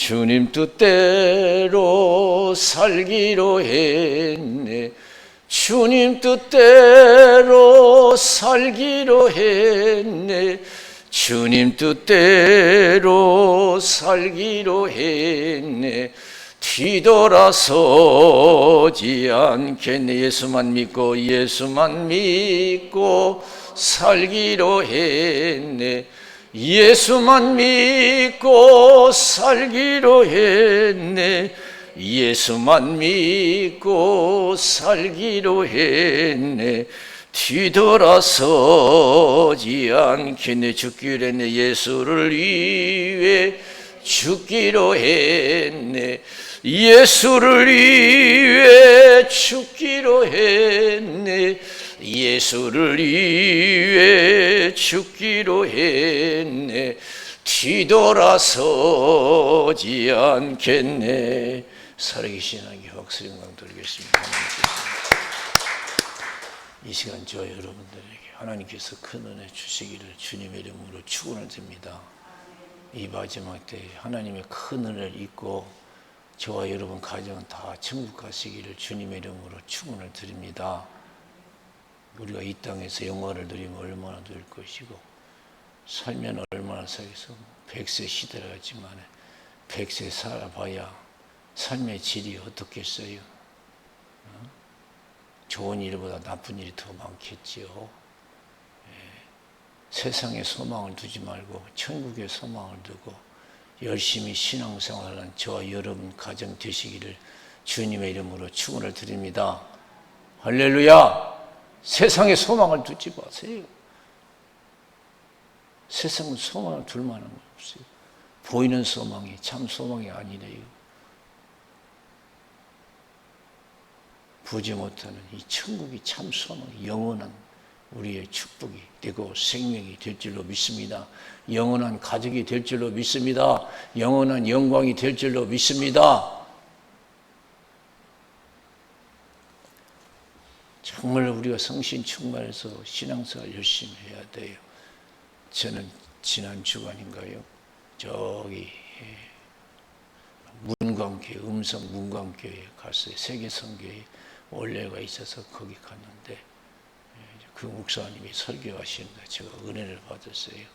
주님 뜻대로 살기로 했네. 주님 뜻대로 살기로 했네. 주님 뜻대로 살기로 했네. 뒤돌아서지 않겠네. 예수만 믿고 살기로 했네. 예수만 믿고 살기로 했네. 예수만 믿고 살기로 했네. 뒤돌아서지 않겠네. 죽기로 했네. 예수를 위해 죽기로 했네. 예수를 위해 죽기로 했네. 예수를 위해 죽기로 했네. 뒤돌아서지 않겠네. 살아계신 하나님께 박수 영광 돌리겠습니다. 이 시간 저와 여러분들에게 하나님께서 큰 은혜 주시기를 주님의 이름으로 축원을 드립니다. 이 마지막 때에 하나님의 큰 은혜를 잊고 저와 여러분 가정은 다 천국 가시기를 주님의 이름으로 축원을 드립니다. 우리가 이 땅에서 영화를 누리면 얼마나 누릴 것이고 살면 얼마나 살겠어. 100세 시대라 하지만 100세 살아봐야 삶의 질이 어떻겠어요? 좋은 일보다 나쁜 일이 더 많겠지요. 세상에 소망을 두지 말고 천국에 소망을 두고 열심히 신앙생활하는 저와 여러분 가정 되시기를 주님의 이름으로 축원을 드립니다. 할렐루야. 세상에 소망을 두지 마세요. 세상은 소망을 둘 만한 거 없어요. 보이는 소망이 참 소망이 아니래요. 보지 못하는 이 천국이 참 소망, 영원한 우리의 축복이 되고 생명이 될 줄로 믿습니다. 영원한 가족이 될 줄로 믿습니다. 영원한 영광이 될 줄로 믿습니다. 정말 우리가 성신 충만해서 신앙생활 열심히 해야 돼요. 저는 지난 주간인가요? 저기 문광교회, 음성 문광교회에 갔어요. 세계선교회 원래가 있어서 거기 갔는데 그 목사님이 설교하시는데 제가 은혜를 받았어요.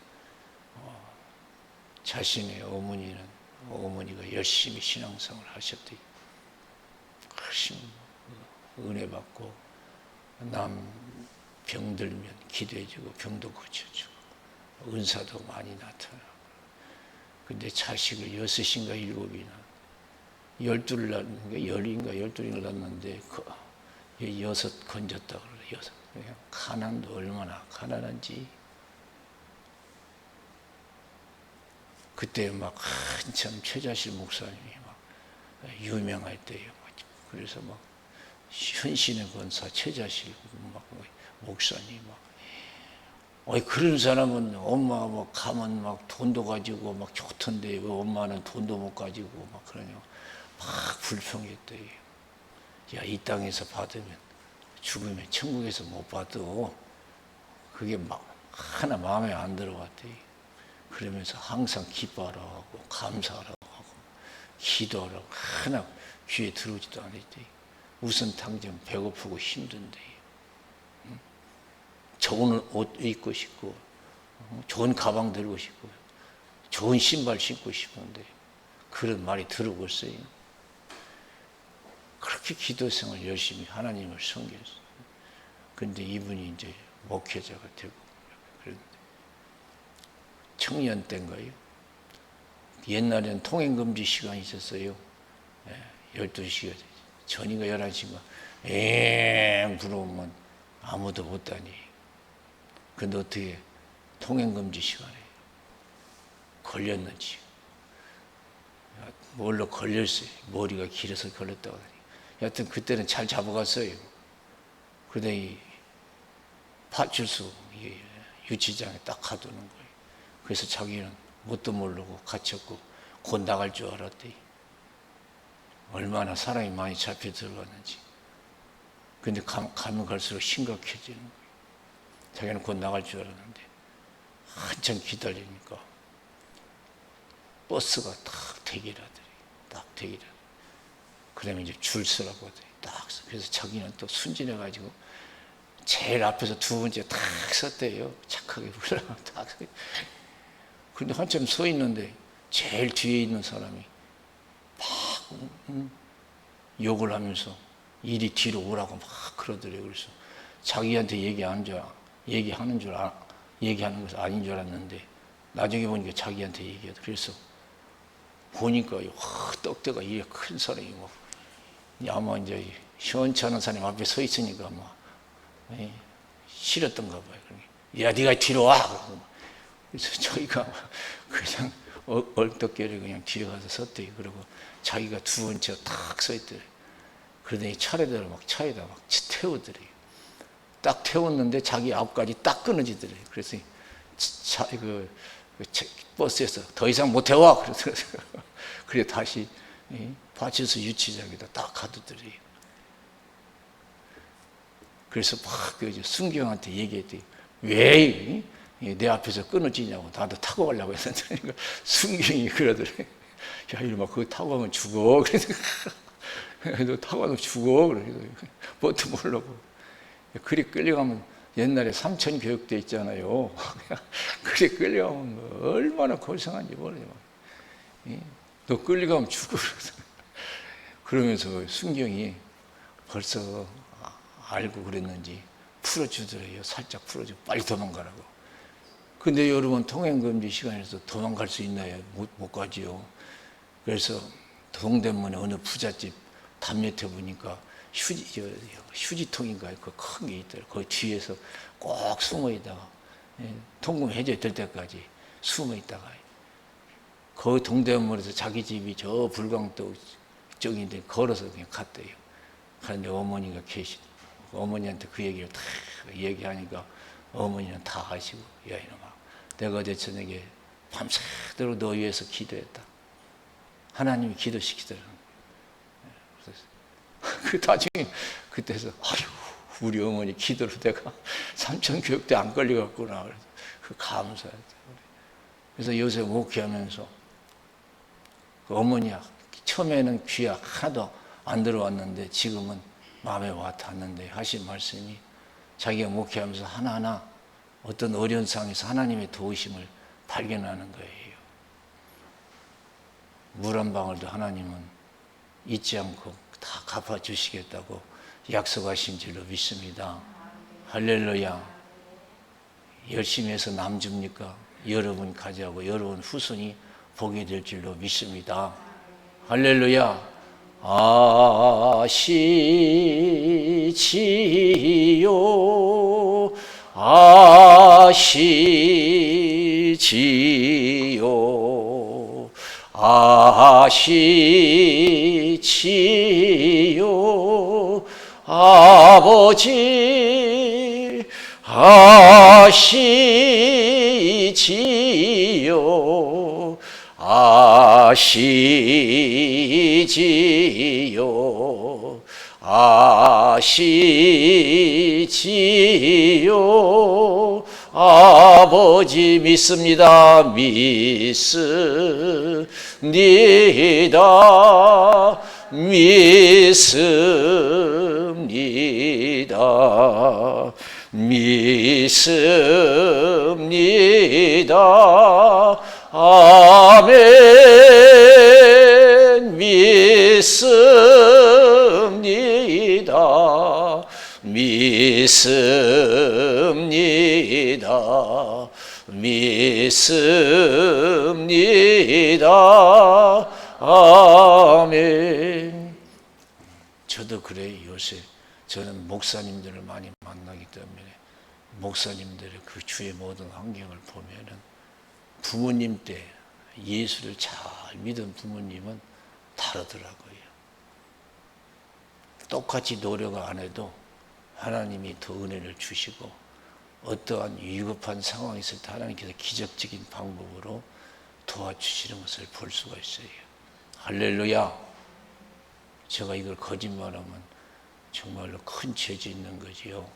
자신의 어머니가 열심히 신앙생활을 하셨대요. 열심히 은혜 받고 남 병들면 기도해주고 병도 고쳐주고 은사도 많이 나타나고. 근데 자식을 6인가 7이나 12를 낳는데 10인가 12를 낳는데 그 6 건졌다 그래요. 6. 그냥 가난도 얼마나 가난한지. 그때 막 한참 최자실 목사님이 막 유명할 때예요. 그래서 막 현신의 권사 최자실 막 목사님 막 그런 사람은 엄마 막 가면 막 돈도 가지고 막 좋던데 왜 엄마는 돈도 못 가지고 막 그러냐고 막 불평했대요. 야, 이 땅에서 받으면 죽으면 천국에서 못 받어. 그게 막 하나 마음에 안 들어왔대요. 그러면서 항상 기뻐하라고 하고 감사하라고 하고 기도하라고 하나 귀에 들어오지도 않았대요. 우선 당장 배고프고 힘든데 좋은 옷 입고 싶고 좋은 가방 들고 싶고 좋은 신발 신고 싶은데 그런 말이 들어오겠어요. 그렇게 기도생활 열심히 하나님을 섬겼어요. 그런데 이분이 이제 목회자가 되고 그런데 청년 때인가요? 옛날에는 통행금지 시간이 있었어요. 12시가 전인가 11시인가 부르면 아무도 못 다니. 근데 어떻게 통행금지 시간에 걸렸는지 뭘로 걸렸어요. 머리가 길어서 걸렸다고 하더니 여하튼 그때는 잘 잡아갔어요. 그러다 이 파출소 유치장에 딱 가두는 거예요. 그래서 자기는 뭣도 모르고 갇혔고 곧 나갈 줄 알았대. 얼마나 사람이 많이 잡혀 들어갔는지. 근데 가면 갈수록 심각해지는 거예요. 자기는 곧 나갈 줄 알았는데 한참 기다리니까 버스가 탁 대기라더니 딱 대기라. 그다음에 이제 줄 서라고 하더니 딱 그래서 자기는 또 순진해가지고 제일 앞에서 두 번째 딱 섰대요. 착하게 불러가 딱. 근데 한참 서 있는데 제일 뒤에 있는 사람이 막 욕을 하면서 이리 뒤로 오라고 막 그러더래요. 그래서 자기한테 얘기하는 것이 아닌 줄 알았는데 나중에 보니까 자기한테 얘기하더라고요. 그래서 보니까 떡대가 이래 큰 사람이 뭐 아마 이제 시원찮은 사람 앞에 서 있으니까 막 싫었던가 봐요. 야, 네가 뒤로 와. 그래서 저희가 그냥 얼떨결에 그냥 뒤에 가서 섰대요. 그리고 자기가 두 번째 탁 서 있더래요. 그러더니 차례대로 막 차에다 막 태우더래요. 딱 태웠는데 자기 앞까지 딱 끊어지더래요. 그래서 버스에서 더 이상 못 태워. 그래 다시 파출소 유치장에다 딱 가두더래요. 그래서 막 순경한테 얘기했더니 왜 내 앞에서 끊어지냐고 나도 타고 가려고 했는데 순경이 그러더래요. 야, 이놈아 그거 타고 가면 죽어. 그래서 너 타고 가면 죽어. 그래서 뭣도 모르고. 그리 끌려가면 옛날에 삼천 교육대 있잖아요. 그리 끌려가면 얼마나 고생한지 모르죠. 너 끌려가면 죽어. 그러면서 순경이 벌써 알고 그랬는지 풀어주더래요. 살짝 풀어주고 빨리 도망가라고. 근데 여러분 통행금지 시간에서 도망갈 수 있나요? 못 가지요. 그래서 동대문에 어느 부잣집 담요태 보니까 휴지통인가 그 큰 게 있더라고요. 그 뒤에서 꼭 숨어 있다가 통금 해제될 때까지 숨어 있다가 그 동대문에서 자기 집이 저 불광도 쪽인데 걸어서 그냥 갔대요. 그런데 어머니가 계시더라고요. 어머니한테 그 얘기를 다 얘기하니까 어머니는 다 아시고, 야 이놈아, 내가 어제 저녁에 밤새도록 너 위해서 기도했다. 하나님이 기도시키더라고요. 그 나중에 그때서 아유 우리 어머니 기도로 내가 삼천교육대 안 걸려갔구나. 그래서 그 감사했다. 그래서 요새 목회하면서 그 어머니야 처음에는 귀에 하나도 안 들어왔는데 지금은 마음에 와 닿는데 하신 말씀이 자기가 목회하면서 하나하나 어떤 어려운 상황에서 하나님의 도우심을 발견하는 거예요. 물 한 방울도 하나님은 잊지 않고 다 갚아주시겠다고 약속하신 줄로 믿습니다. 할렐루야. 열심히 해서 남 줍니까? 여러분 가져가고 여러분 후손이 보게 될 줄로 믿습니다. 할렐루야. 아시지요 아시지요 아시지요 아버지 아시지요 아시지요 아시지요 아버지 믿습니다. 믿습니다. 믿습니다. 믿습니다. 아멘. 믿습니다. 믿습니다. 믿습니다. 아멘. 저도 그래요. 요새 저는 목사님들을 많이 만나기 때문에 목사님들의 그 주의 모든 환경을 보면은 부모님 때 예수를 잘 믿은 부모님은 다르더라고요. 똑같이 노력 안 해도 하나님이 더 은혜를 주시고 어떠한 위급한 상황이 있을 때 하나님께서 기적적인 방법으로 도와주시는 것을 볼 수가 있어요. 할렐루야. 제가 이걸 거짓말하면 정말로 큰 죄 짓는 거지요.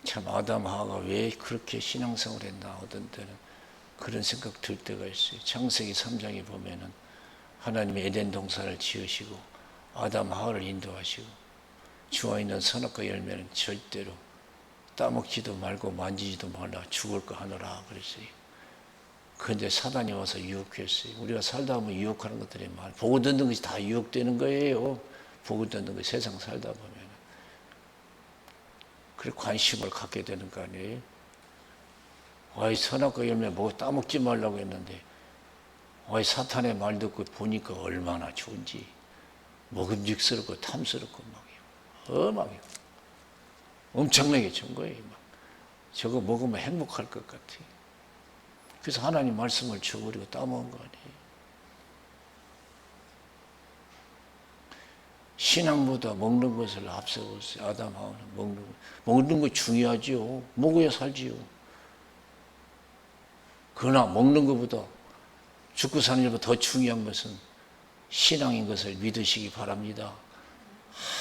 참 아담 하와가 왜 그렇게 신앙생활을 했나, 어떤 때는 그런 생각 들 때가 있어요. 창세기 3장에 보면은 하나님이 에덴 동산을 지으시고 아담 하와를 인도하시고 주와 있는 선악과 열매는 절대로 따먹지도 말고 만지지도 말라, 죽을 거 하노라 그랬어요. 그런데 사단이 와서 유혹했어요. 우리가 살다 보면 유혹하는 것들이 많아요. 보고 듣는 것이 다 유혹되는 거예요. 보고 듣는 것, 세상 살다 보면. 그래 관심을 갖게 되는 거 아니에요? 와이 선악과 열매 뭐 따먹지 말라고 했는데 와이 사탄의 말 듣고 보니까 얼마나 좋은지 먹음직스럽고 탐스럽고 막요. 엄청나게 좋은 거예요. 막. 저거 먹으면 행복할 것 같아요. 그래서 하나님 말씀을 저버리고 따먹은 거 아니에요. 신앙보다 먹는 것을 앞세웠어요. 아담 하와는 먹는 거 중요하지요. 먹어야 살지요. 그러나 먹는 것보다 죽고 사는 일보다 더 중요한 것은 신앙인 것을 믿으시기 바랍니다.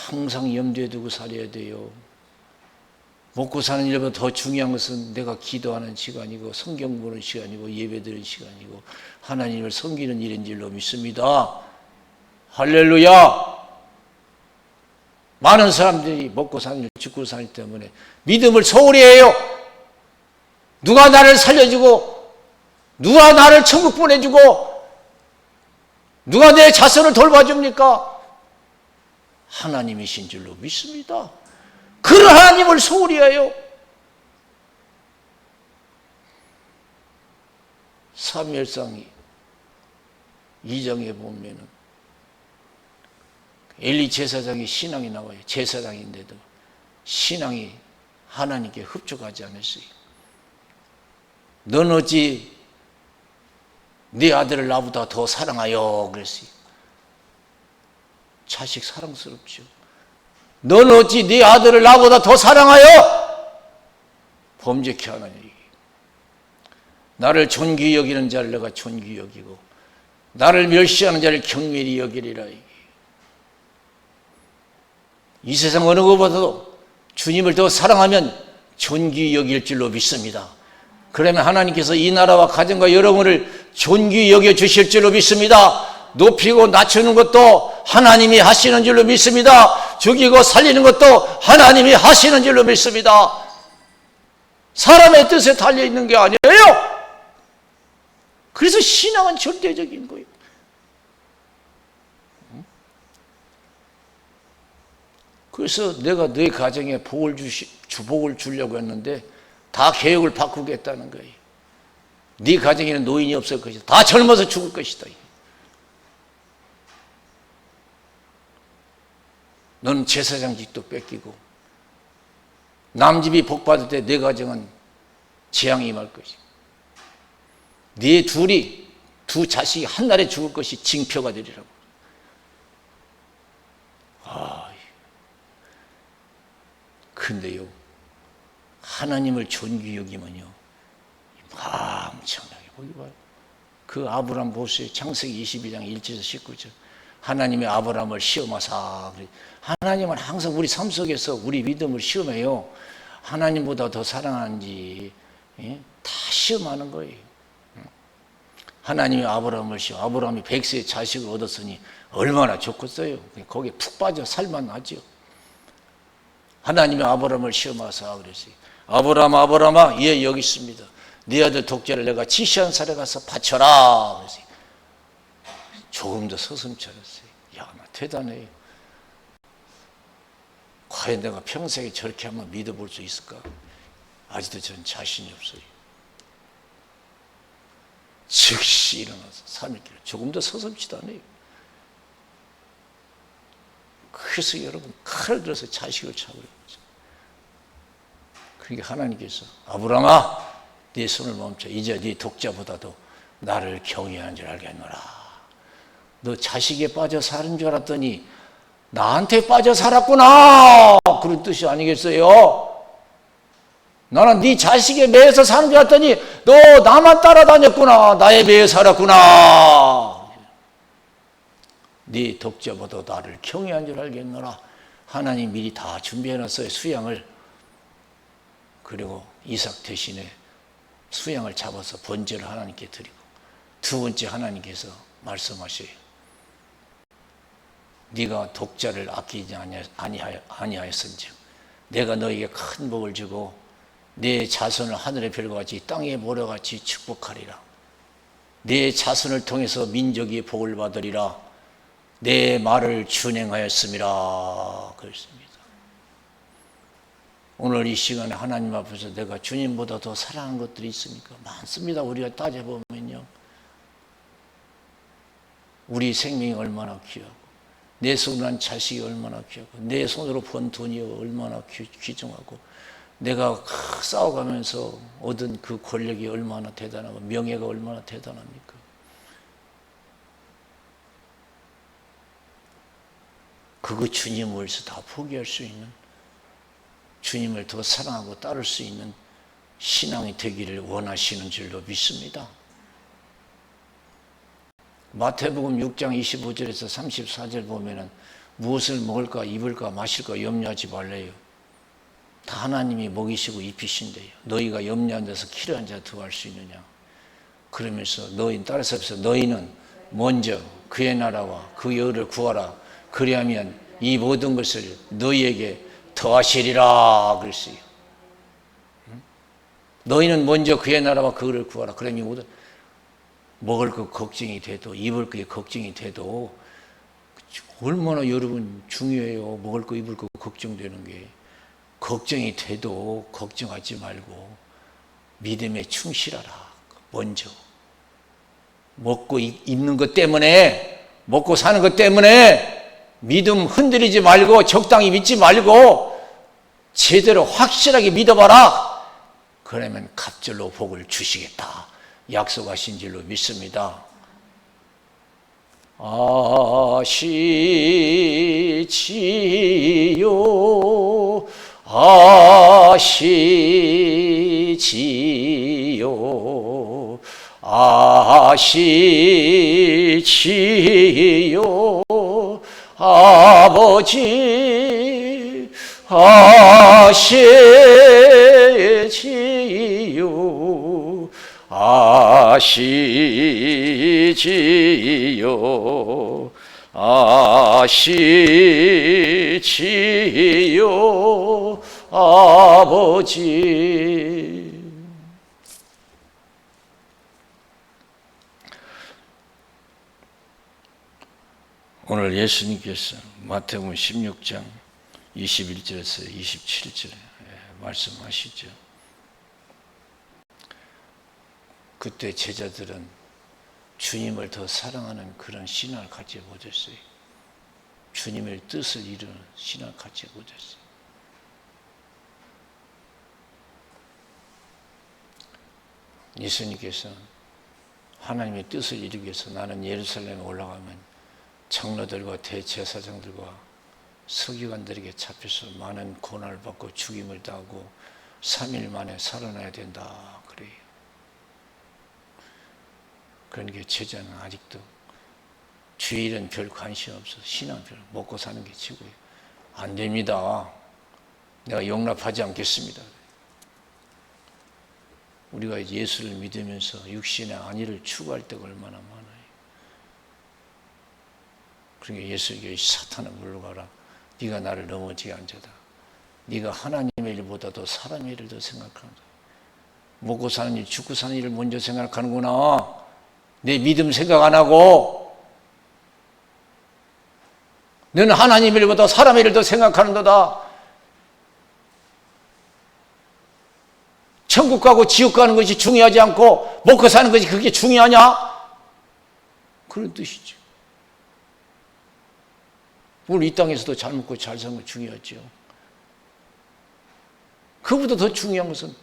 항상 염두에 두고 살아야 돼요. 먹고 사는 일보다 더 중요한 것은 내가 기도하는 시간이고 성경 보는 시간이고 예배드리는 시간이고 하나님을 섬기는 일인 줄로 믿습니다. 할렐루야. 많은 사람들이 먹고 사는 일, 죽고 사는 일 때문에 믿음을 소홀히 해요. 누가 나를 살려주고 누가 나를 천국 보내주고 누가 내 자손을 돌봐줍니까? 하나님이신 줄로 믿습니다. 그 하나님을 소홀히 해요. 사무엘상 2장에 보면은 엘리 제사장의 신앙이 나와요. 제사장인데도 신앙이 하나님께 흡족하지 않았어요. 넌 어찌 네 아들을 나보다 더 사랑하여 그랬어요. 자식 사랑스럽죠. 넌 어찌 네 아들을 나보다 더 사랑하여? 범죄케 하나니. 나를 존귀히 여기는 자를 내가 존귀히 여기고 나를 멸시하는 자를 경멸히 여기리라. 이 세상 어느 것보다도 주님을 더 사랑하면 존귀히 여길 줄로 믿습니다. 그러면 하나님께서 이 나라와 가정과 여러분을 존귀히 여겨주실 줄로 믿습니다. 높이고 낮추는 것도 하나님이 하시는 줄로 믿습니다. 죽이고 살리는 것도 하나님이 하시는 줄로 믿습니다. 사람의 뜻에 달려있는 게 아니에요. 그래서 신앙은 절대적인 거예요. 그래서 내가 네 가정에 복을 주려고 했는데 다 계획을 바꾸겠다는 거예요. 네 가정에는 노인이 없을 것이다. 다 젊어서 죽을 것이다. 너는 제사장직도 뺏기고 남 집이 복 받을 때 네 가정은 재앙이 임할 것이고 네 두 자식이 한날에 죽을 것이 징표가 되리라고. 근데요, 하나님을 존귀히 여기면요, 엄청나게 보기 봐요. 그 아브라함 보세요. 창세기 22장 1절에서 19절. 하나님의 아브라함을 시험하사. 하나님은 항상 우리 삶 속에서 우리 믿음을 시험해요. 하나님보다 더 사랑하는지 다 시험하는 거예요. 하나님이 아브라함을 시험. 아브라함이 100세의 자식을 얻었으니 얼마나 좋겠어요. 거기에 푹 빠져 살만 하죠. 하나님이 아브라함을 시험하사 그랬어요. 아브라함아, 예, 여기 있습니다. 네 아들 독자를 내가 지시한 산에 가서 바쳐라. 그랬어요. 조금 더 서슴지 않았어요. 야, 나 대단해요. 과연 내가 평생에 저렇게 한번 믿어볼 수 있을까? 아직도 저는 자신이 없어요. 즉시 일어나서 3일길 조금 더 서슴지도 않아요. 그래서 여러분 칼을 들어서 자식을 잡으려고 하죠. 그러니까 하나님께서 아브라함아, 네 손을 멈춰. 이제 네 독자보다도 나를 경외하는 줄 알겠노라. 너 자식에 빠져 사는 줄 알았더니 나한테 빠져 살았구나. 그런 뜻이 아니겠어요? 나는 네 자식에 매여서 사는 줄 알았더니 너 나만 따라다녔구나. 나에 매여 살았구나. 네 독자보다 나를 경외한 줄 알겠노라. 하나님 미리 다 준비해놨어요. 수양을. 그리고 이삭 대신에 수양을 잡아서 번제를 하나님께 드리고, 두 번째 하나님께서 말씀하셔요. 네가 독자를 아끼지 아니하였은즉 내가 너에게 큰 복을 주고 네 자손을 하늘의 별과 같이 땅의 모래와 같이 축복하리라. 네 자손을 통해서 민족이 복을 받으리라. 내 말을 준행하였음이라. 그랬습니다. 오늘 이 시간에 하나님 앞에서 내가 주님보다 더 사랑하는 것들이 있습니까? 많습니다. 우리가 따져보면요, 우리 생명이 얼마나 귀하고, 내 손으로 한 자식이 얼마나 귀하고, 내 손으로 번 돈이 얼마나 귀중하고, 내가 싸워가면서 얻은 그 권력이 얼마나 대단하고 명예가 얼마나 대단합니까? 그거 주님을 위해서 다 포기할 수 있는, 주님을 더 사랑하고 따를 수 있는 신앙이 되기를 원하시는 줄로 믿습니다. 마태복음 6장 25절에서 34절 보면은 무엇을 먹을까 입을까 마실까 염려하지 말래요. 다 하나님이 먹이시고 입히신대요. 너희가 염려한 데서 키를 자 더할 수 있느냐. 그러면서 따라서 너희는 먼저 그의 나라와 그 의를 구하라. 그리하면 이 모든 것을 너희에게 더하시리라 그랬어요. 너희는 먼저 그의 나라와 그 의를 구하라. 그러면 모든 먹을 거 걱정이 돼도, 입을 거 걱정이 돼도, 얼마나 여러분 중요해요. 먹을 거 입을 거 걱정되는 게. 걱정이 돼도 걱정하지 말고 믿음에 충실하라. 먼저 먹고 입는 것 때문에, 먹고 사는 것 때문에 믿음 흔들리지 말고, 적당히 믿지 말고 제대로 확실하게 믿어봐라. 그러면 갑절로 복을 주시겠다 약속하신 줄로 믿습니다. 아시지요 아시지요 아시지요 아버지 아시지요 아시지요 아시지요 아버지. 오늘 예수님께서 마태복음 16장 21절에서 27절에 말씀하시죠. 그때 제자들은 주님을 더 사랑하는 그런 신앙을 갖지 못했어요. 주님의 뜻을 이루는 신앙을 갖지 못했어요. 예수님께서는 하나님의 뜻을 이루기 위해서 나는 예루살렘에 올라가면 장로들과 대제사장들과 서기관들에게 잡혀서 많은 고난을 받고 죽임을 당하고 3일 만에 살아나야 된다 그래요. 그러니까 제자는 아직도 주일은 별 관심 없어. 신앙 별 먹고 사는 게 최고예요. 안 됩니다. 내가 용납하지 않겠습니다. 우리가 예수를 믿으면서 육신의 안위를 추구할 때가 얼마나 많아요. 그러니까 예수에게 사탄아 물러가라. 네가 나를 넘어지게 한 자다. 네가 하나님의 일보다도 사람의 일을 더 생각한다. 먹고 사는 일, 죽고 사는 일을 먼저 생각하는구나. 내 믿음 생각 안 하고 너는 하나님의 일보다 사람의 일을 더 생각하는도다. 천국 가고 지옥 가는 것이 중요하지 않고 먹고 사는 것이 그게 중요하냐? 그런 뜻이죠. 오늘 이 땅에서도 잘 먹고 잘 사는 거 중요하죠. 그보다 더 중요한 것은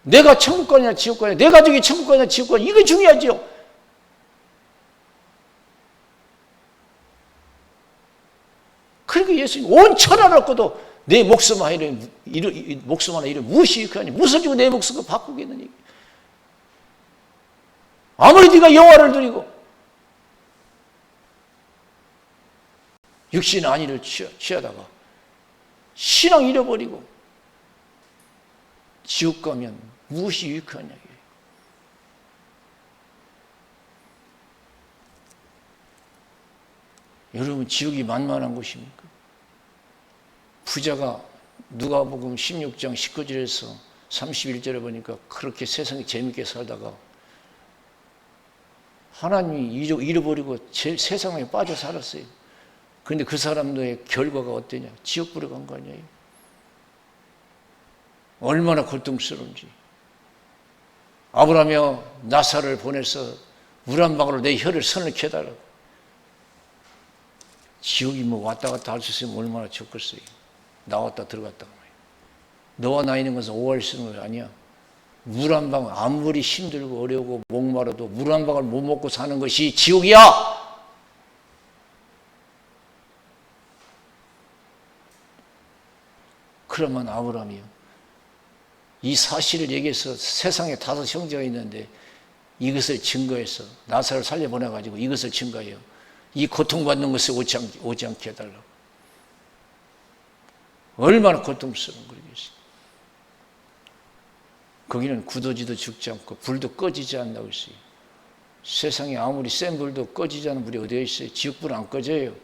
내가 천국 가냐 지옥 가냐, 내 가족이 천국 가냐 지옥 가냐, 이거 중요하죠. 그러니까 예수님 온 천하를 얻고도 내 목숨 하나 이래 무엇이 유익하니, 무엇을 주고 내 목숨을 바꾸겠느니. 아무리 네가 영화를 누리고 육신 안위를 취하다가 신앙 잃어버리고 지옥 가면 무엇이 유익하냐. 여러분, 지옥이 만만한 곳입니까? 부자가 누가복음 16장 19절에서 31절에 보니까 그렇게 세상에 재밌게 살다가 하나님이 잃어버리고 세상에 빠져 살았어요. 그런데 그 사람들의 결과가 어떠냐? 지옥불에 간 거 아니에요? 얼마나 고통스러운지. 아브라함이 나사를 보내서 물 한 방울로 내 혀를 선을 켜달라고. 지옥이 뭐 왔다 갔다 할 수 있으면 얼마나 좋겠어요. 나왔다 들어갔다. 너와 나 있는 것은 오할 수 있는 거 아니야. 물 한 방울, 아무리 힘들고 어려우고 목마르도 물 한 방울 못 먹고 사는 것이 지옥이야. 그러면 아브라함이요, 이 사실을 얘기해서 세상에 5 형제가 있는데 이것을 증거해서 나사를 살려보내가지고 이것을 증거해요. 이 고통받는 것을 오지 않게 해달라고. 얼마나 고통스러운 거겠어요. 거기는 굳어지도 죽지 않고 불도 꺼지지 않는다고 했어요. 세상에 아무리 센 불도 꺼지지 않는 불이 어디에 있어요? 지옥불은 안 꺼져요.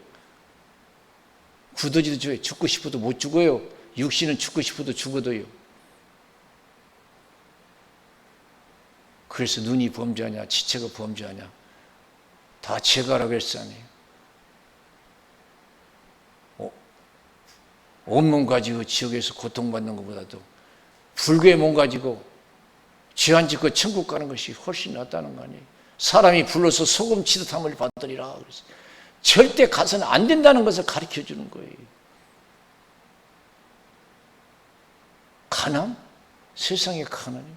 굳어지도 죽어요. 죽고 싶어도 못 죽어요. 육신은 죽고 싶어도 죽어도요. 그래서 눈이 범죄하냐, 지체가 범죄하냐, 다 제가라고 했잖아요. 온몸 가지고 지옥에서 고통받는 것보다도 불교의 몸 가지고 죄 안 짓고 천국 가는 것이 훨씬 낫다는 거 아니에요. 사람이 불러서 소금 치듯 함을 받으리라. 그래서 절대 가서는 안 된다는 것을 가르쳐 주는 거예요. 가난? 세상의 가난이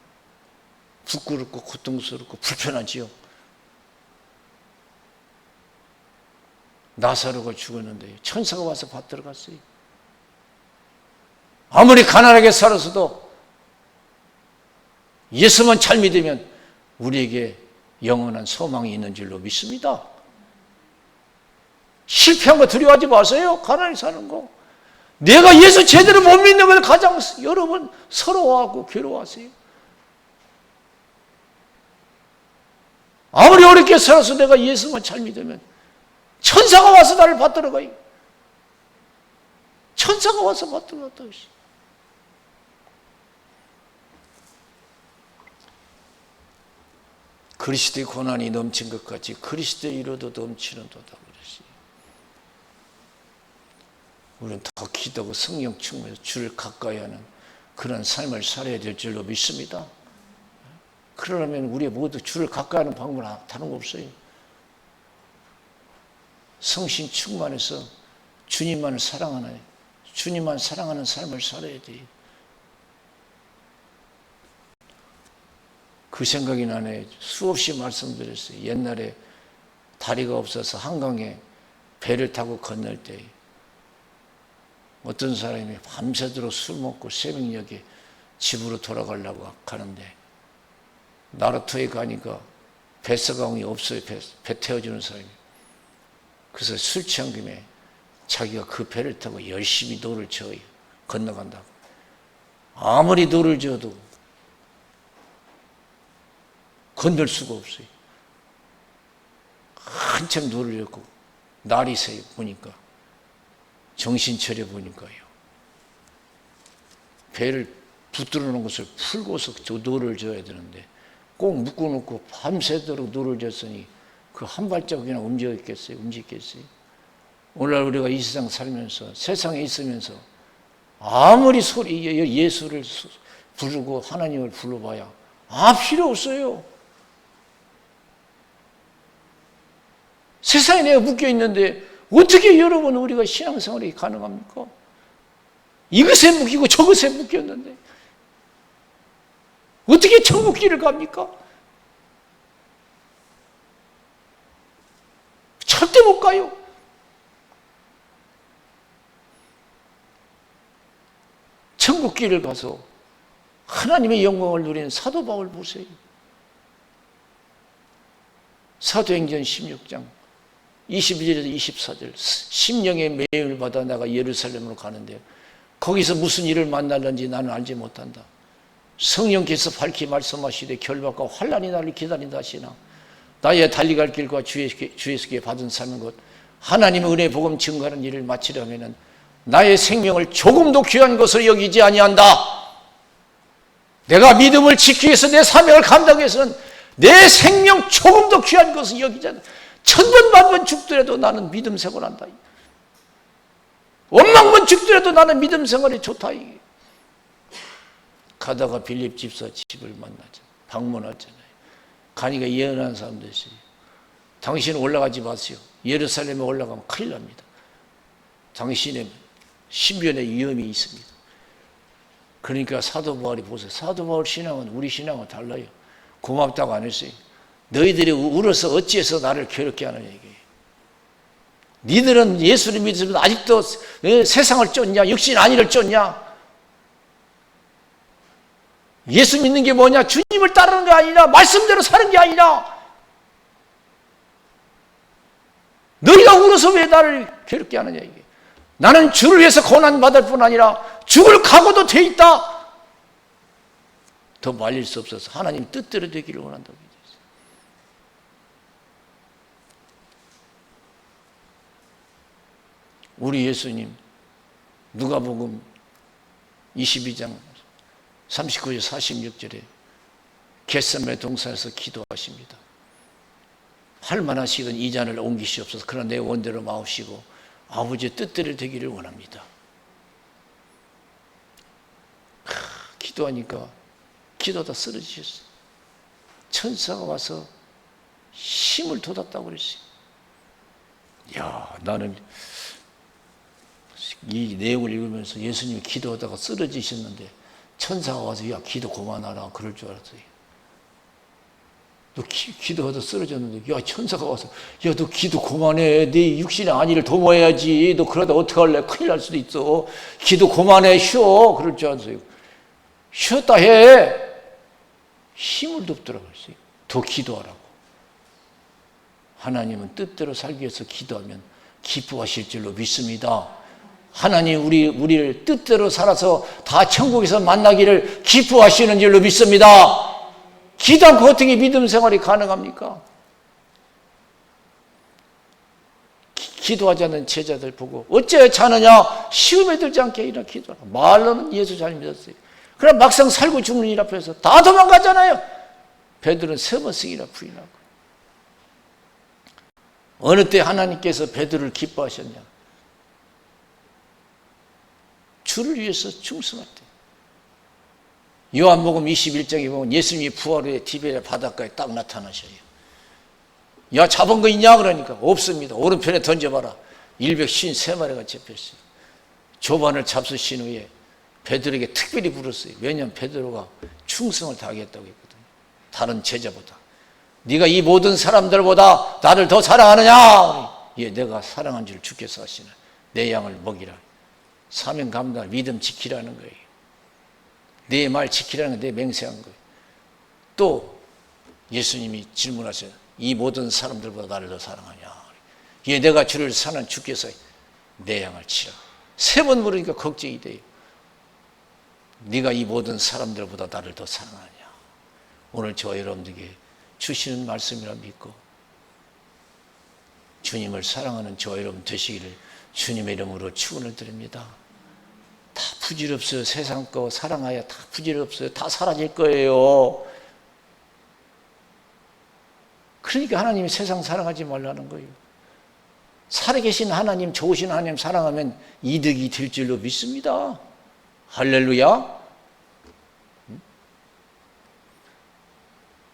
부끄럽고 고통스럽고 불편하지요. 나사로가 죽었는데 천사가 와서 받들어 갔어요. 아무리 가난하게 살았어도 예수만 잘 믿으면 우리에게 영원한 소망이 있는 줄로 믿습니다. 실패한 거 두려워하지 마세요. 가난히 사는 거. 내가 예수 제대로 못 믿는 걸 가장 여러분 서러워하고 괴로워하세요. 아무리 어렵게 살아서 내가 예수만 잘 믿으면 천사가 와서 나를 받들어 가요. 천사가 와서 받들어 갔다. 그리스도의 고난이 넘친 것 같이 그리스도의 위로도 넘치는도다 그랬어요. 우리는 더 기도하고 성령 충만해서 주를 가까이 하는 그런 삶을 살아야 될 줄로 믿습니다. 그러려면 우리 모두 주를 가까이 하는 방법은 다른 거 없어요. 성신 충만해서 주님만 사랑하는 삶을 살아야 돼요. 그 생각이 나네. 수없이 말씀드렸어요. 옛날에 다리가 없어서 한강에 배를 타고 건널 때 어떤 사람이 밤새도록 술 먹고 새벽녘에 집으로 돌아가려고 가는데 나루터에 가니까 뱃사강이 없어요. 배 태워주는 사람이. 그래서 술 취한 김에 자기가 그 배를 타고 열심히 노를 저어요. 건너간다고. 아무리 노를 저어도 건널 수가 없어요. 한참 노를 젓고 날이 새요. 보니까 정신 차려 보니까요. 배를 붙들어 놓은 것을 풀고서 노를 져야 되는데 꼭 묶어놓고 밤새도록 노를 졌으니 그 한 발자국이나 움직였겠어요? 오늘날 우리가 이 세상 살면서 세상에 있으면서 아무리 예수를 부르고 하나님을 불러봐야 필요 없어요. 세상에 내가 묶여 있는데 어떻게 여러분 우리가 신앙생활이 가능합니까? 이것에 묶이고 저것에 묶였는데 어떻게 천국 길을 갑니까? 절대 못 가요. 천국 길을 가서 하나님의 영광을 누리는 사도 바울 보세요. 사도행전 16장 22절에서 24절 심령의 매임을 받아 내가 예루살렘으로 가는데 거기서 무슨 일을 만날는지 나는 알지 못한다. 성령께서 밝히 말씀하시되 결박과 환난이 나를 기다린다 하시나 나의 달리갈 길과 주에게 받은 삶은 것 하나님의 은혜 복음 증거하는 일을 마치려면 나의 생명을 조금도 귀한 것으로 여기지 아니한다. 내가 믿음을 지키기 위해서 내 사명을 감당하기 위해서는 내 생명 조금도 귀한 것을 여기지 않는다. 천번 만번 죽더라도 나는 믿음 생활한다. 원망번 죽더라도 나는 믿음 생활이 좋다. 가다가 빌립 집사 집을 만나잖아요. 방문하잖아요. 가니까 예언하는 사람도 있어요. 당신은 올라가지 마세요. 예루살렘에 올라가면 큰일 납니다. 당신의 신변에 위험이 있습니다. 그러니까 사도 바울이 보세요. 사도 바울 신앙은 우리 신앙은 달라요. 고맙다고 안 했어요. 너희들이 울어서 어찌해서 나를 괴롭게 하느냐 이게. 니들은 예수를 믿으면 아직도 세상을 쫓냐? 육신 안위를 쫓냐? 예수 믿는 게 뭐냐? 주님을 따르는 게 아니라 말씀대로 사는 게 아니라 너희가 울어서 왜 나를 괴롭게 하느냐 이게. 나는 주를 위해서 고난받을 뿐 아니라 죽을 각오도 돼 있다. 더 말릴 수 없어서 하나님 뜻대로 되기를 원한다고 얘기했어요. 우리 예수님 누가복음 22장 39절 46절에 겟세마네 동산에서 기도하십니다. 할 만하시던 이 잔을 옮기시옵소서. 그러나 내 원대로 마옵시고 아버지의 뜻대로 되기를 원합니다. 기도하니까 기도하다 쓰러지셨어요. 천사가 와서 힘을 돋았다고 그랬어요. 나는 이 내용을 읽으면서 예수님이 기도하다가 쓰러지셨는데 천사가 와서 기도 그만하라 그럴 줄 알았어요. 너 기도하다 쓰러졌는데 천사가 와서 너 기도 그만해. 네 육신의 안위를 도모해야지. 너 그러다 어떡할래? 큰일 날 수도 있어. 기도 그만해. 쉬어. 그럴 줄 알았어요. 쉬었다 해. 힘을 돋더라고요. 더 기도하라고. 하나님은 뜻대로 살기 위해서 기도하면 기뻐하실 줄로 믿습니다. 하나님 우리를 뜻대로 살아서 다 천국에서 만나기를 기뻐하시는 줄로 믿습니다. 기도 않고 어떻게 믿음 생활이 가능합니까? 기도하지 않는 제자들 보고 어째 자느냐? 시험에 들지 않게 이라 기도하라. 말로는 예수 잘 믿었어요. 그럼 막상 살고 죽는 일 앞에서 다 도망가잖아요. 베드로는 3번씩이나 부인하고. 어느 때 하나님께서 베드로를 기뻐하셨냐? 주를 위해서 충성할 때. 요한복음 21장에 보면 예수님이 부활 후에 디베랴 바닷가에 딱 나타나셔요. 잡은 거 있냐? 그러니까 없습니다. 오른편에 던져봐라. 153마리가 잡혔어요. 조반을 잡수신 후에 베드로에게 특별히 불렀어요. 왜냐하면 베드로가 충성을 다하겠다고 했거든요. 다른 제자보다. 네가 이 모든 사람들보다 나를 더 사랑하느냐? 내가 사랑한 줄 주께서 하시나. 내 양을 먹이라. 사명 감당, 믿음 지키라는 거예요. 내 말 지키라는 거, 내 맹세한 거예요. 또 예수님이 질문하셔요. 이 모든 사람들보다 나를 더 사랑하냐? 내가 주를 사는 주께서 내 양을 치라. 3번 물으니까 걱정이 돼요. 네가 이 모든 사람들보다 나를 더 사랑하냐? 오늘 저와 여러분들에게 주시는 말씀이라 믿고 주님을 사랑하는 저와 여러분 되시기를 주님의 이름으로 축원을 드립니다. 다 부질없어요. 세상 거 사랑하여 다 부질없어요. 다 사라질 거예요. 그러니까 하나님이 세상 사랑하지 말라는 거예요. 살아계신 하나님, 좋으신 하나님 사랑하면 이득이 될 줄로 믿습니다. 할렐루야.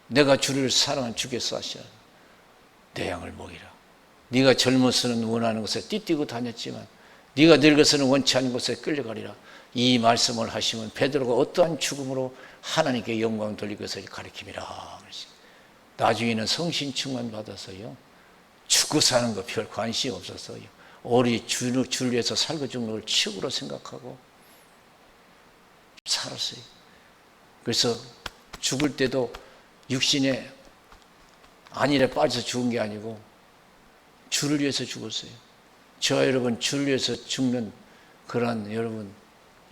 내가 주를 사랑한 주께서 하시라. 내 양을 먹이라. 네가 젊어서는 원하는 곳에 띠뛰고 다녔지만 네가 늙어서는 원치 않은 곳에 끌려가리라. 이 말씀을 하시면 베드로가 어떠한 죽음으로 하나님께 영광 돌릴 것을 가리킴이라. 나중에는 성신 충만 받아서요, 죽고 사는 거 별 관심 없었어요. 오리 주를 위해서 살고 죽는 걸 최고로 생각하고 살았어요. 그래서 죽을 때도 육신의 안일에 빠져서 죽은 게 아니고 주를 위해서 죽었어요. 저와 여러분 주를 위해서 죽는 그러한 여러분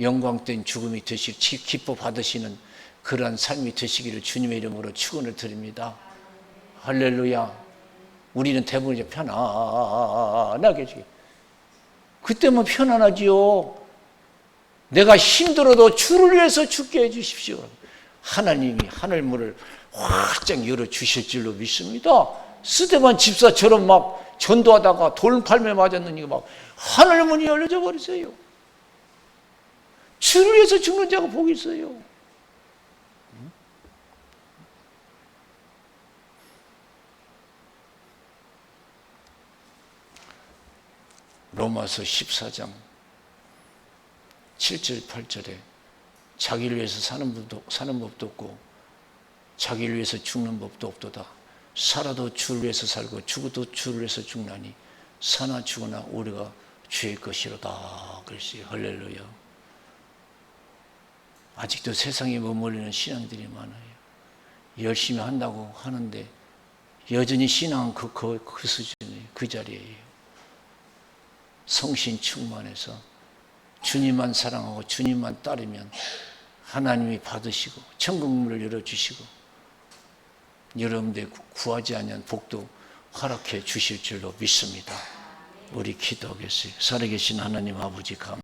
영광된 죽음이 되실 기뻐 받으시는 그러한 삶이 되시기를 주님의 이름으로 축원을 드립니다. 할렐루야. 우리는 대부분 이제 편안하게 해주기. 그때면 편안하지요. 내가 힘들어도 주를 위해서 죽게 해주십시오. 하나님이 하늘문을 활짝 열어주실 줄로 믿습니다. 스데반 집사처럼 막 전도하다가 돌팔매 맞았느니 막 하늘문이 열려져 버리세요. 주를 위해서 죽는 자가 복이 있어요. 로마서 14장 7절 8절에 자기를 위해서 사는 법도 없고 자기를 위해서 죽는 법도 없도다. 살아도 주를 위해서 살고 죽어도 주를 위해서 죽나니 사나 죽으나 우리가 주의 것이로다. 그랬어요. 할렐루야. 아직도 세상에 머물리는 신앙들이 많아요. 열심히 한다고 하는데 여전히 신앙은 그 수준이에요. 그 자리에요. 성신 충만해서 주님만 사랑하고 주님만 따르면 하나님이 받으시고 천국문을 열어주시고 여러분들 구하지 않은 복도 허락해 주실 줄로 믿습니다. 우리 기도하겠어요. 살아계신 하나님 아버지 감사합니다.